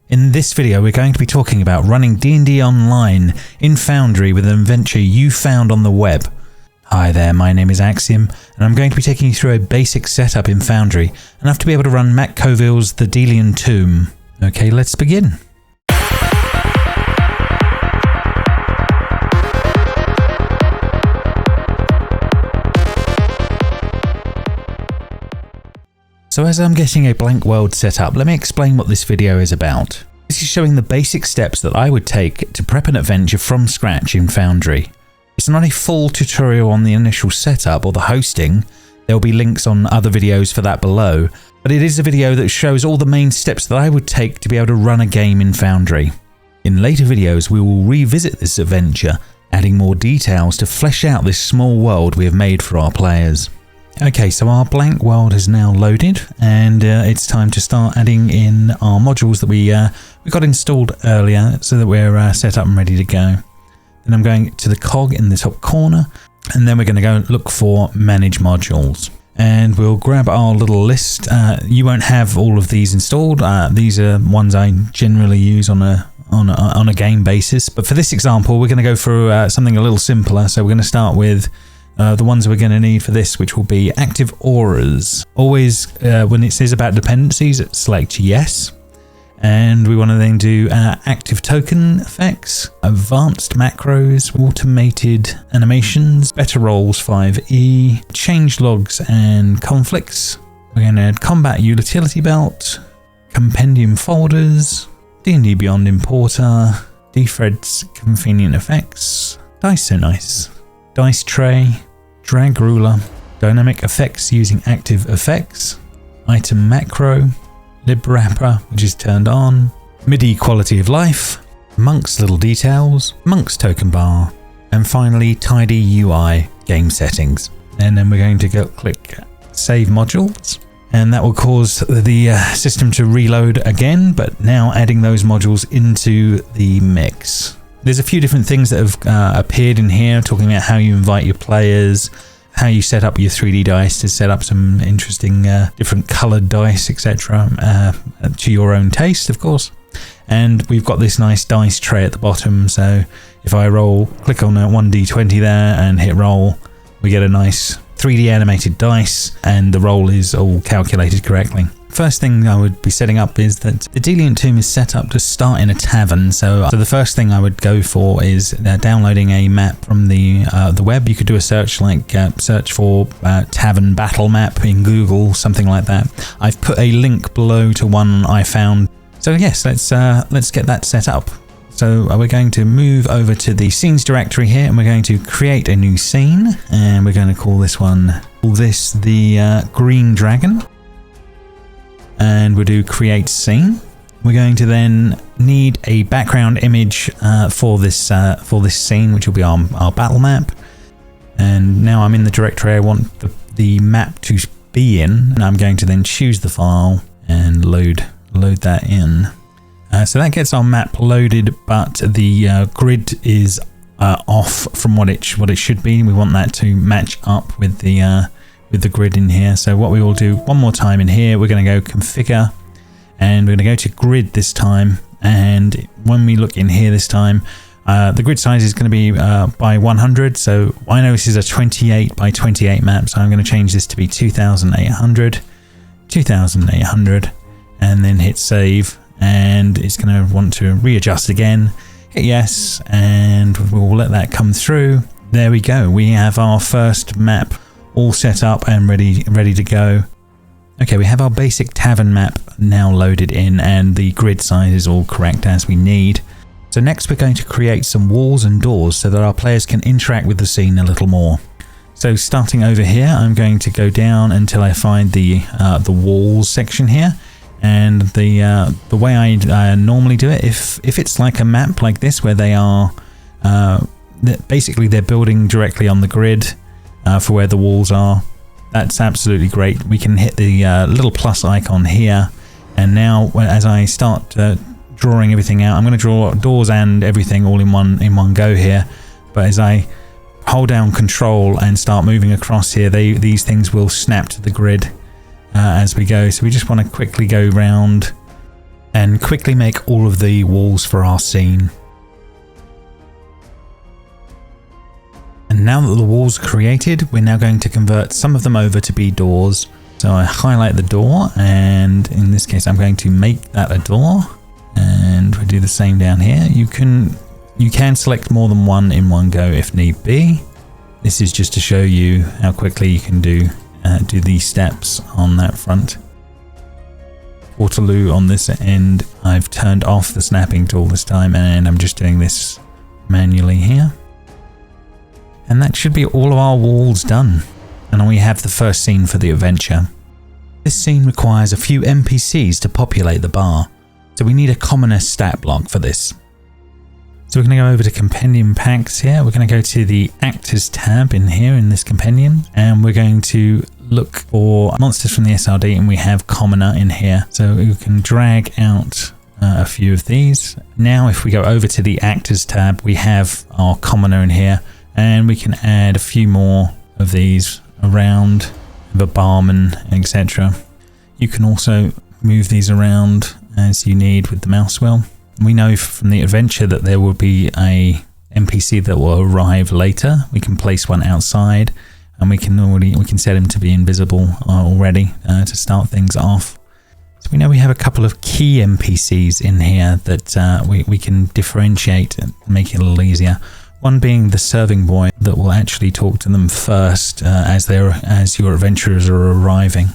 In this video, we're going to be talking about running D&D online in Foundry with an adventure you found on the web. Hi there, my name is Axiom, and I'm going to be taking you through a basic setup in Foundry, and I have to be able to run Matt Colville's The Delian Tomb. Okay, let's begin. So as I'm getting a blank world set up, let me explain what this video is about. This is showing the basic steps that I would take to prep an adventure from scratch in Foundry. It's not a full tutorial on the initial setup or the hosting. There will be links on other videos for that below, but it is a video that shows all the main steps that I would take to be able to run a game in Foundry. In later videos, we will revisit this adventure, adding more details to flesh out this small world we have made for our players. Okay, so our blank world has now loaded, and it's time to start adding in our modules that we got installed earlier so that we're set up and ready to go. Then I'm going to the cog in the top corner, and then we're going to go look for manage modules. And we'll grab our little list. You won't have all of these installed. These are ones I generally use on a game basis. But for this example, we're going to go through something a little simpler. So we're going to start with the ones we're going to need for this, which will be active auras. Always, when it says about dependencies, select yes. And we want to then do active token effects, advanced macros, automated animations, better rolls 5e, changelogs and conflicts. We're going to add combat utility belt, compendium folders, D&D Beyond Importer, Dfreds Convenient effects, dice so nice, dice tray, drag ruler, dynamic effects using active effects, item macro, libWrapper, which is turned on, Midi quality of life, monk's little details, monk's TokenBar, and finally tidy UI game settings. And then we're going to go click save modules, and that will cause the system to reload again, but now adding those modules into the mix. There's a few different things that have appeared in here, talking about how you invite your players, how you set up your 3D dice to set up some interesting different coloured dice, etc. To your own taste, of course. And we've got this nice dice tray at the bottom, so if I click on a 1d20 there and hit roll, we get a nice 3D animated dice, and the roll is all calculated correctly. First thing I would be setting up is that the Delian Tomb is set up to start in a tavern. So the first thing I would go for is downloading a map from the web. You could do a search like search for tavern battle map in Google, something like that. I've put a link below to one I found. So yes, let's get that set up. So we're going to move over to the scenes directory here, and we're going to create a new scene, and we're going to call this the Green Dragon. And we'll do create scene. We're going to then need a background image for this scene, which will be our battle map. And now I'm in the directory I want the map to be in, and I'm going to then choose the file and load that in. So that gets our map loaded, but the grid is off from what it should be. We want that to match up with the grid in here. So what we will do one more time in here, we're going to go configure, and we're going to go to grid this time. And when we look in here this time, the grid size is going to be by 100. So I know this is a 28 by 28 map, so I'm going to change this to be 2800, and then hit save. And it's going to want to readjust again. Hit yes, and we'll let that come through. There we go. We have our first map all set up and ready to go. Okay, we have our basic tavern map now loaded in, and the grid size is all correct as we need. So next we're going to create some walls and doors so that our players can interact with the scene a little more. So starting over here, I'm going to go down until I find the walls section here. And the way I normally do it, if it's like a map like this where they are basically they're building directly on the grid for where the walls are, that's absolutely great. We can hit the little plus icon here, and now as I start drawing everything out, I'm going to draw doors and everything all in one go here. But as I hold down Control and start moving across here, these things will snap to the grid as we go. So we just want to quickly go round and quickly make all of the walls for our scene. And now that the walls are created, we're now going to convert some of them over to be doors. So I highlight the door, and in this case I'm going to make that a door, and we do the same down here. You can select more than one in one go if need be. This is just to show you how quickly you can do these steps on that front. Waterloo on this end, I've turned off the snapping tool this time, and I'm just doing this manually here. And that should be all of our walls done. And we have the first scene for the adventure. This scene requires a few NPCs to populate the bar, so we need a commoner stat block for this. So we're going to go over to compendium packs here. We're going to go to the actors tab in here in this compendium, and we're going to look for monsters from the SRD, and we have commoner in here. So we can drag out a few of these. Now if we go over to the actors tab, we have our commoner in here, and we can add a few more of these around, the barman, etc. You can also move these around as you need with the mouse wheel. We know from the adventure that there will be a NPC that will arrive later. We can place one outside, and we can set him to be invisible already to start things off. So we know we have a couple of key NPCs in here that we can differentiate and make it a little easier. One being the serving boy that will actually talk to them first as your adventurers are arriving.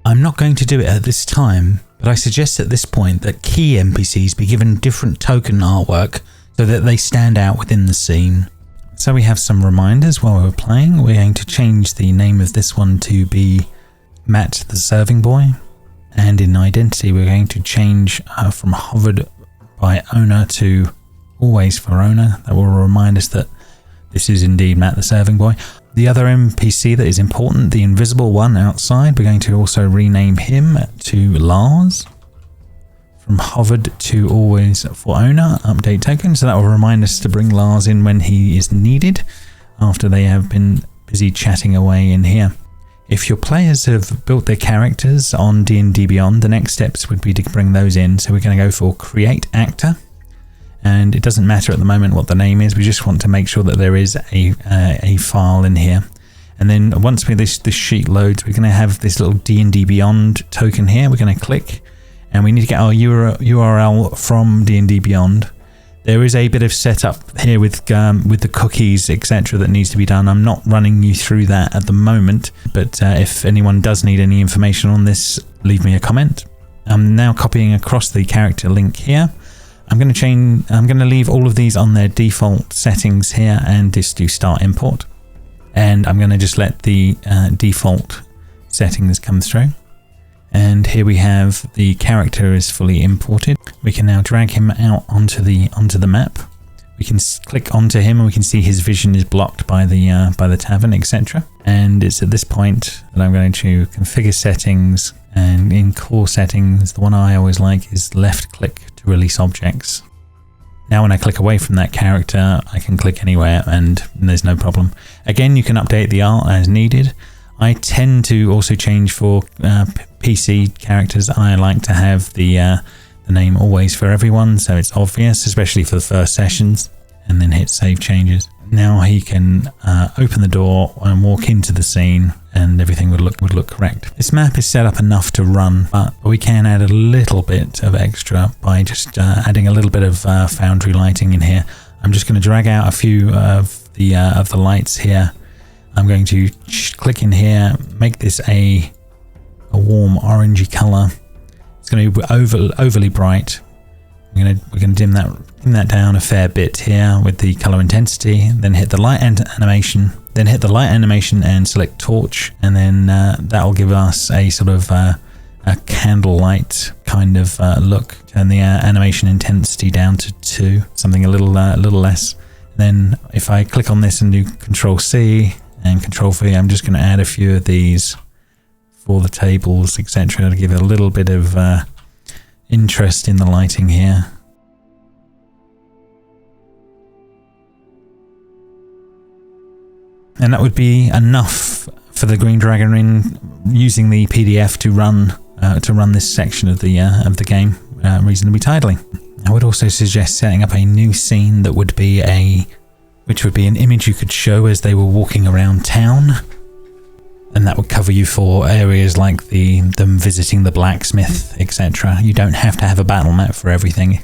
I'm not going to do it at this time, but I suggest at this point that key NPCs be given different token artwork so that they stand out within the scene. So we have some reminders while we're playing. We're going to change the name of this one to be Matt the Serving Boy. And in identity, we're going to change from hovered by owner to always for owner. That will remind us that this is indeed Matt the Serving Boy. The other NPC that is important, the invisible one outside, we're going to also rename him to Lars. From hovered to always for owner, update token. So that will remind us to bring Lars in when he is needed after they have been busy chatting away in here. If your players have built their characters on D&D Beyond, the next steps would be to bring those in. So we're going to go for create actor. And it doesn't matter at the moment what the name is. We just want to make sure that there is a file in here. And then once this sheet loads, we're going to have this little D&D Beyond token here. We're going to click, and we need to get our URL from D&D Beyond. There is a bit of setup here with the cookies, etc. that needs to be done. I'm not running you through that at the moment, but if anyone does need any information on this, leave me a comment. I'm now copying across the character link here. I'm going to leave all of these on their default settings here and just do start import. And I'm going to just let the default settings come through. And here we have the character is fully imported. We can now drag him out onto the map. We can click onto him and we can see his vision is blocked by the tavern, etc. And it's at this point that I'm going to configure settings, and in core settings, the one I always like is left click to release objects. Now when I click away from that character, I can click anywhere and there's no problem. Again, you can update the art as needed. I tend to also change for PC characters. I like to have the name always for everyone, so it's obvious, especially for the first sessions, and then hit save changes. Now he can open the door and walk into the scene, and everything would look correct. This map is set up enough to run, but we can add a little bit of extra by just adding a little bit of foundry lighting in here. I'm just going to drag out a few of the lights here. I'm going to click in here, make this a warm orangey color. It's going to be overly bright. We're going to dim that down a fair bit here with the color intensity. Then hit the light animation. Then hit the light animation and select torch, and then that will give us a sort of a candlelight kind of look. Turn the animation intensity down to 2, something a little less. Then if I click on this and do Control C and Control V, I'm just going to add a few of these for the tables, etc., to give it a little bit of interest in the lighting here. And that would be enough for the Green Dragon in using the PDF to run this section of the game. reasonably tidily. I would also suggest setting up a new scene that would be an image you could show as they were walking around town. And that would cover you for areas like them visiting the blacksmith, etc. You don't have to have a battle map for everything.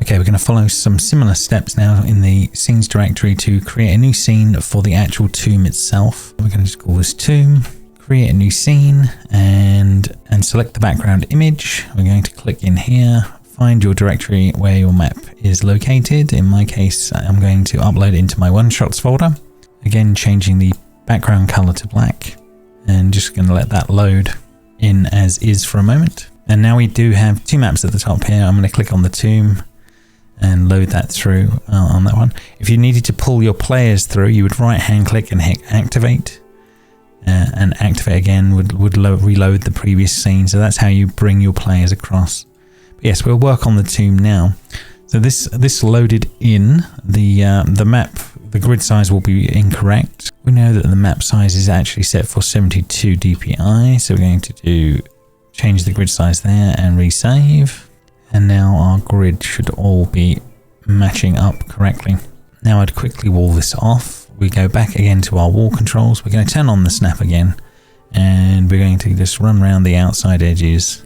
Okay, we're going to follow some similar steps now in the scenes directory to create a new scene for the actual tomb itself. We're going to just call this tomb, create a new scene, and select the background image. We're going to click in here, find your directory where your map is located. In my case, I'm going to upload it into my one-shots folder. Again, changing the background color to black, and just going to let that load in as is for a moment. And now we do have two maps at the top here. I'm going to click on the tomb and load that through on that one. If you needed to pull your players through, you would right hand click and hit activate, and activate again would reload the previous scene. So that's how you bring your players across. But yes, we'll work on the tomb now. So this loaded in the map. The grid size will be incorrect. We know that the map size is actually set for 72 dpi, so we're going to change the grid size there and resave. And now our grid should all be matching up correctly. Now I'd quickly wall this off. We go back again to our wall controls. We're going to turn on the snap again, and we're going to just run around the outside edges.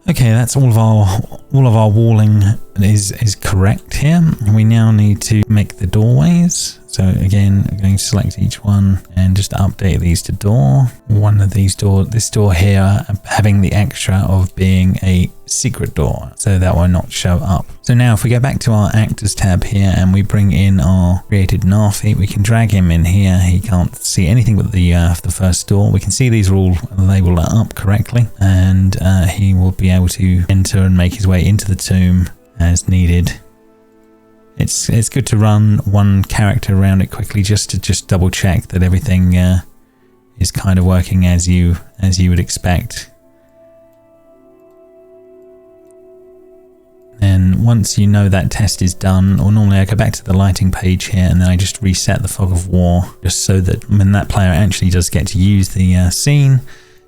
Okay, that's all of our walling is correct here. We now need to make the doorways. So again, I'm going to select each one and just update these to door. One of these this door here having the extra of being a secret door, so that will not show up. So now if we go back to our actors tab here and we bring in our created Narfi, we can drag him in here. He can't see anything but the first door. We can see these are all labeled up correctly, and he will be able to enter and make his way into the tomb as needed. It's good to run one character around it quickly just to double check that everything is kind of working as you would expect. And once you know that test is done, or normally I go back to the lighting page here and then I just reset the fog of war, just so that when that player actually does get to use the scene,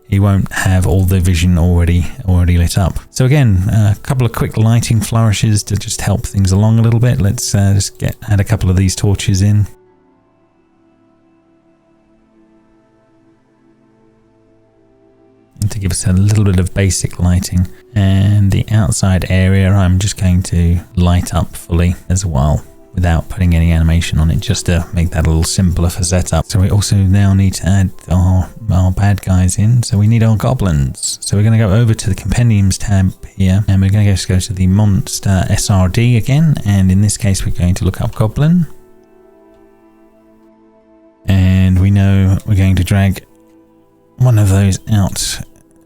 he won't have all the vision already lit up. So again, a couple of quick lighting flourishes to just help things along a little bit. Let's just add a couple of these torches in. And to give us a little bit of basic lighting. And the outside area I'm just going to light up fully as well, without putting any animation on it, just to make that a little simpler for setup. So we also now need to add our bad guys in. So we need our goblins. So we're going to go over to the compendiums tab here, and we're going to just go to the monster SRD again. And in this case, we're going to look up Goblin. And we know we're going to drag one of those out,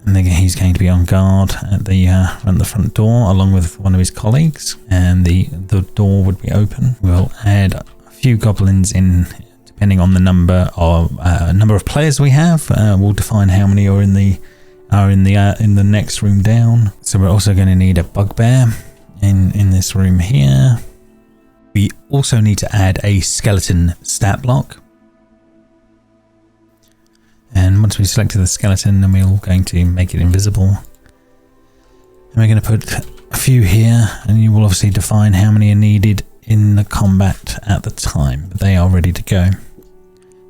and then he's going to be on guard at the front door along with one of his colleagues, and the door would be open. We'll add a few goblins in depending on the number of players we have. We'll define how many are in the next room down. So we're also going to need a bugbear in this room here. We also need to add a skeleton stat block. And once we've selected the skeleton, then we're going to make it invisible. And we're going to put a few here, and you will obviously define how many are needed in the combat at the time, but they are ready to go.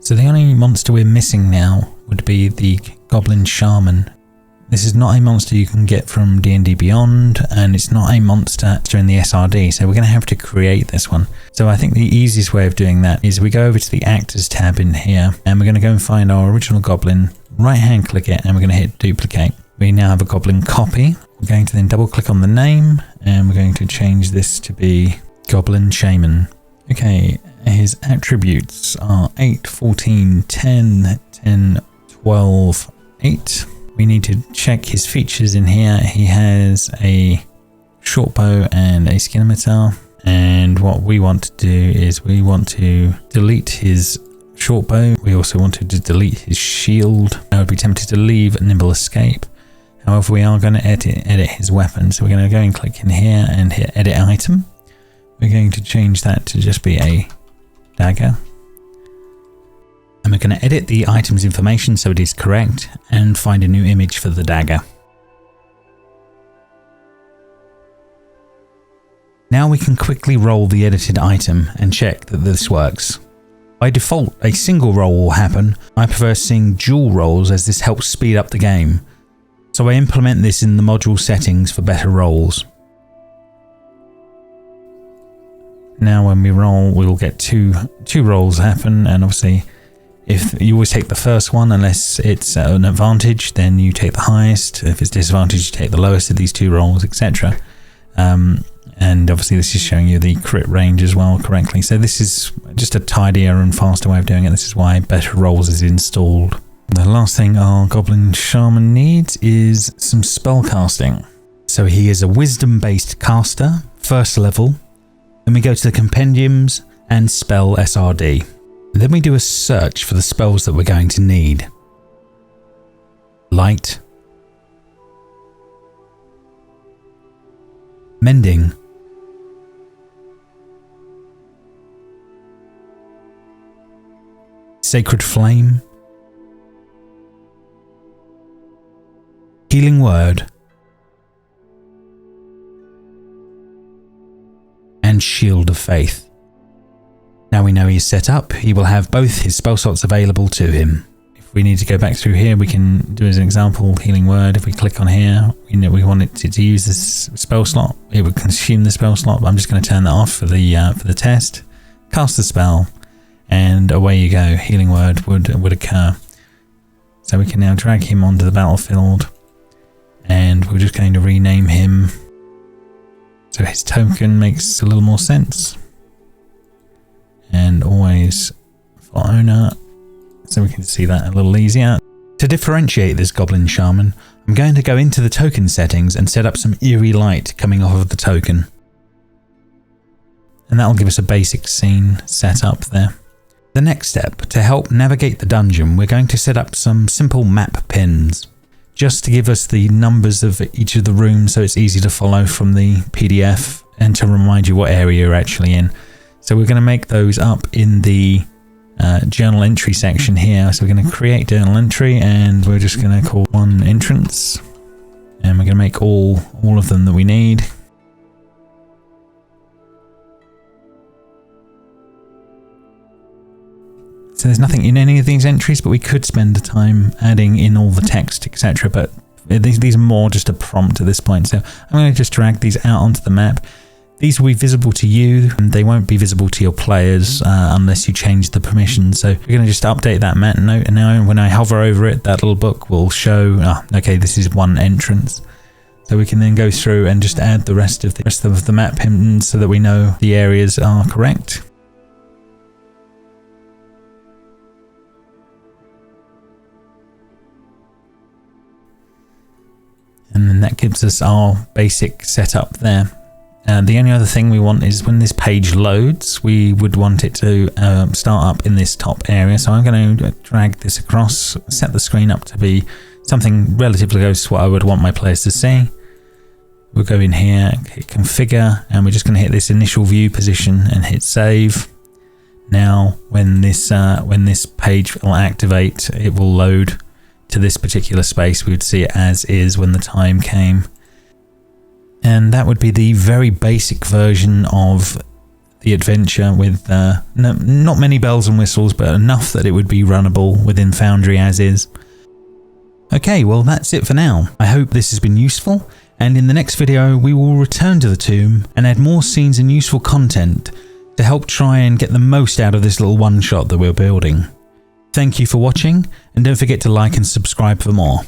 So the only monster we're missing now would be the Goblin Shaman. This is not a monster you can get from D&D Beyond, and it's not a monster in the SRD, so we're going to have to create this one. So I think the easiest way of doing that is we go over to the Actors tab in here, and we're going to go and find our original Goblin, right-hand click it, and we're going to hit Duplicate. We now have a Goblin copy. We're going to then double-click on the name, and we're going to change this to be Goblin Shaman. Okay, his attributes are 8, 14, 10, 10, 12, 8. We need to check his features in here. He has a short bow and a scimitar. And what we want to do is we want to delete his short bow. We also want to delete his shield. I would be tempted to leave nimble escape. However, we are going to edit his weapon. So we're going to go and click in here and hit edit item. We're going to change that to just be a dagger. And we're going to edit the item's information so it is correct and find a new image for the dagger. Now we can quickly roll the edited item and check that this works. By default, a single roll will happen. I prefer seeing dual rolls as this helps speed up the game. So I implement this in the module settings for better rolls. Now when we roll, we will get two rolls happen, and obviously if you always take the first one unless it's an advantage, then you take the highest. If it's disadvantage, you take the lowest of these two rolls, etc. And obviously this is showing you the crit range as well correctly. So this is just a tidier and faster way of doing it. This is why Better Rolls is installed. The last thing our Goblin Shaman needs is some spell casting. So he is a wisdom based caster, first level. Then we go to the compendiums and spell SRD. Then we do a search for the spells that we're going to need. Light. Mending. Sacred Flame. Healing Word. And Shield of Faith. Now we know he's set up, he will have both his spell slots available to him. If we need to go back through here, we can do as an example, Healing Word. If we click on here, we want it to use this spell slot. It would consume the spell slot, but I'm just going to turn that off for the test. Cast the spell, and away you go. Healing Word would occur. So we can now drag him onto the battlefield, and we're just going to rename him so his token makes a little more sense. And always for owner, so we can see that a little easier. To differentiate this Goblin Shaman, I'm going to go into the token settings and set up some eerie light coming off of the token. And that'll give us a basic scene set up there. The next step, to help navigate the dungeon, we're going to set up some simple map pins, just to give us the numbers of each of the rooms so it's easy to follow from the PDF and to remind you what area you're actually in. So we're going to make those up in the journal entry section here. So we're going to create journal entry, and we're just going to call one entrance, and we're going to make all of them that we need. So there's nothing in any of these entries, but we could spend the time adding in all the text, etc. But these are more just a prompt at this point. So I'm going to just drag these out onto the map. These will be visible to you, and they won't be visible to your players unless you change the permissions. So we're going to just update that map note, and now when I hover over it, that little book will show, okay, this is one entrance. So we can then go through and just add the rest of the map pins so that we know the areas are correct. And then that gives us our basic setup there. The only other thing we want is when this page loads, we would want it to start up in this top area. So I'm going to drag this across, set the screen up to be something relatively close to what I would want my players to see. We'll go in here, hit configure, and we're just going to hit this initial view position and hit save. Now when this page will activate, it will load to this particular space. We would see it as is when the time came. And that would be the very basic version of the adventure with not many bells and whistles, but enough that it would be runnable within Foundry as is. Okay, well that's it for now. I hope this has been useful, and in the next video we will return to the tomb and add more scenes and useful content to help try and get the most out of this little one-shot that we're building. Thank you for watching, and don't forget to like and subscribe for more.